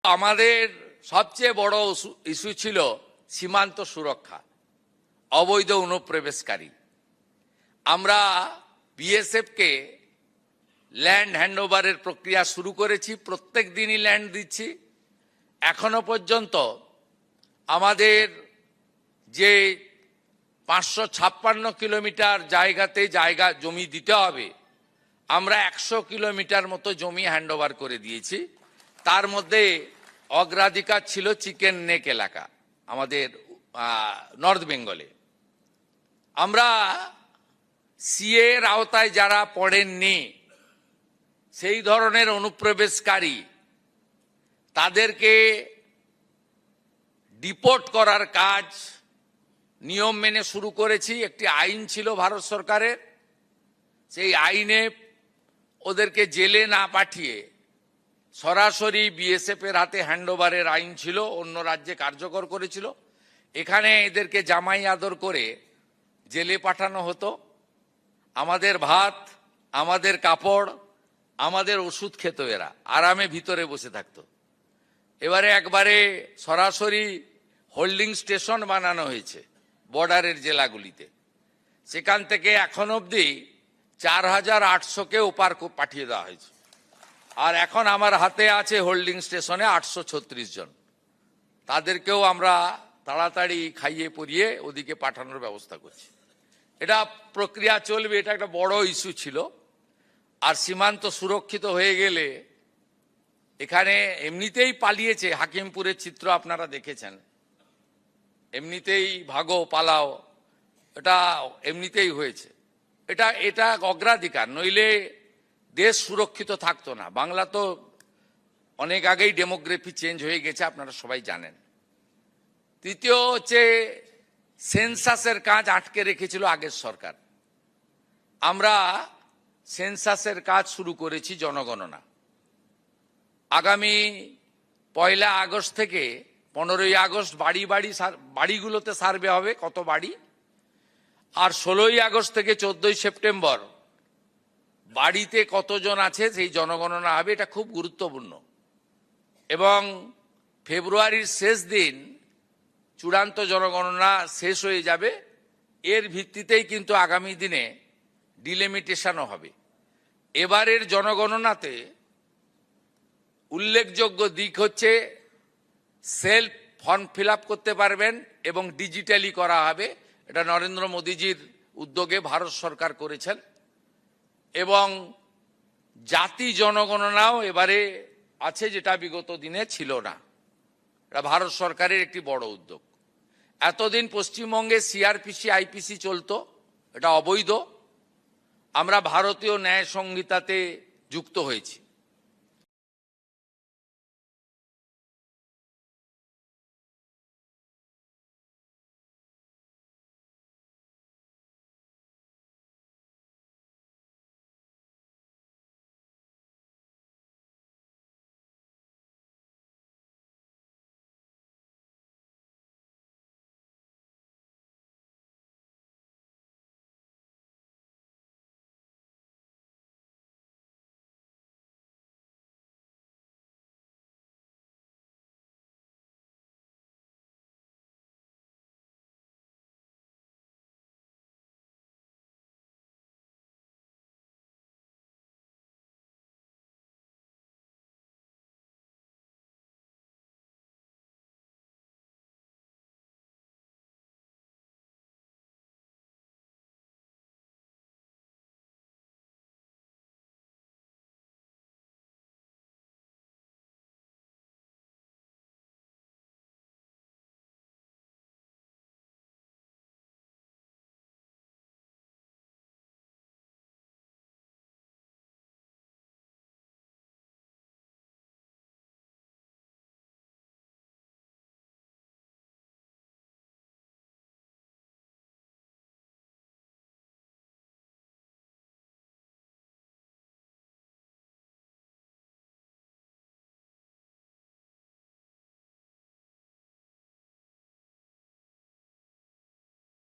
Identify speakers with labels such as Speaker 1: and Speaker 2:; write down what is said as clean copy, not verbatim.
Speaker 1: আমাদের সবচেয়ে বড় ইস্যু ছিল সীমান্ত সুরক্ষা, অবৈধ অনুপ্রবেশকারী। আমরা বিএসএফকে ল্যান্ড হ্যান্ডওভারের প্রক্রিয়া শুরু করেছি, প্রত্যেক দিনই ল্যান্ড দিচ্ছি। এখনো পর্যন্ত আমাদের যে 556 কিলোমিটার জায়গাতে জমি দিতে হবে, আমরা 100 কিলোমিটার মতো জমি হ্যান্ডওভার করে দিয়েছি। তার মধ্যে অগ্রাধিকার ছিল চিকেন নেক এলাকা, আমাদের নর্থ বেঙ্গলে। আমরা সিএ এর আওতায় যারা পড়েননি, সেই ধরনের অনুপ্রবেশকারী, তাদেরকে ডিপোর্ট করার কাজ নিয়ম মেনে শুরু করেছি। একটি আইন ছিল ভারত সরকারের, সেই আইনে ওদেরকে জেলে না পাঠিয়ে সরাসরি বিএসএফ এর হাতে হ্যান্ডওভারের আইন ছিল, অন্য রাজ্যে কার্যকর করেছিল। এখানে এদেরকে জামাই আদর করে জেলে পাঠানো হতো। আমাদের ভাত, আমাদের কাপড়, আমাদের ওষুধ খেত, এরা আরামে ভিতরে বসে থাকতো। এবারে একবারে সরাসরি হোল্ডিং স্টেশন বানানো হয়েছে বর্ডারের জেলাগুলিতে। সেখান থেকে এখন অবধি 4800-কে ওপার পাঠিয়ে দেওয়া হয়েছে। আর এখন আমার হাতে আছে হোল্ডিং স্টেশনে 836 জন। তাদেরকেও আমরা তাড়াতাড়ি খাইয়ে পরিয়ে ওদিকে পাঠানোর ব্যবস্থা করছি। এটা প্রক্রিয়া চলবে, এটা একটা বড় ইস্যু ছিল। আর সীমান্ত সুরক্ষিত হয়ে গেলে, এখানে এমনিতেই পালিয়েছে, হাকিমপুরের চিত্র আপনারা দেখেছেন, এমনিতেই ভাগো পালাও, এটা এমনিতেই হয়েছে। এটা অগ্রাধিকার, নইলে দেশ সুরক্ষিত থাকতো না। বাংলা তো অনেক আগেই ডেমোগ্রাফি চেঞ্জ হয়ে গেছে, আপনারা সবাই জানেন। তৃতীয় হচ্ছে সেন্সাসের কাজ আটকে রেখেছিল আগের সরকার। আমরা সেন্সাসের কাজ শুরু করেছি, জনগণনা। আগামী 1 আগস্ট থেকে 15 আগস্ট বাড়িগুলোতে সার্ভে হবে, কত বাড়ি। আর 16 আগস্ট থেকে 14 সেপ্টেম্বর বাড়িতে কতজন আছে সেই জনগণনা হবে। এটা খুব গুরুত্বপূর্ণ। এবং ফেব্রুয়ারির শেষ দিন চূড়ান্ত জনগণনা শেষ হয়ে যাবে। এর ভিত্তিতেই কিন্তু আগামী দিনে ডিলিমিটেশনও হবে। এবারের জনগণনাতে উল্লেখযোগ্য দিক হচ্ছে সেলফ ফর্ম ফিল আপ করতে পারবেন এবং ডিজিটালি করা হবে। এটা নরেন্দ্র মোদীজির উদ্যোগে ভারত সরকার করেছেন। এবং জাতি জনগণনাও এবারে আছে, যেটা বিগত দিনে ছিল না। এটা ভারত সরকারের একটি বড় উদ্যোগ। এতদিন পশ্চিমবঙ্গে সিআরপিসি আইপিসি চলতো, এটা অবৈধ। আমরা ভারতীয় ন্যায় সংহিতাতে যুক্ত হয়েছি।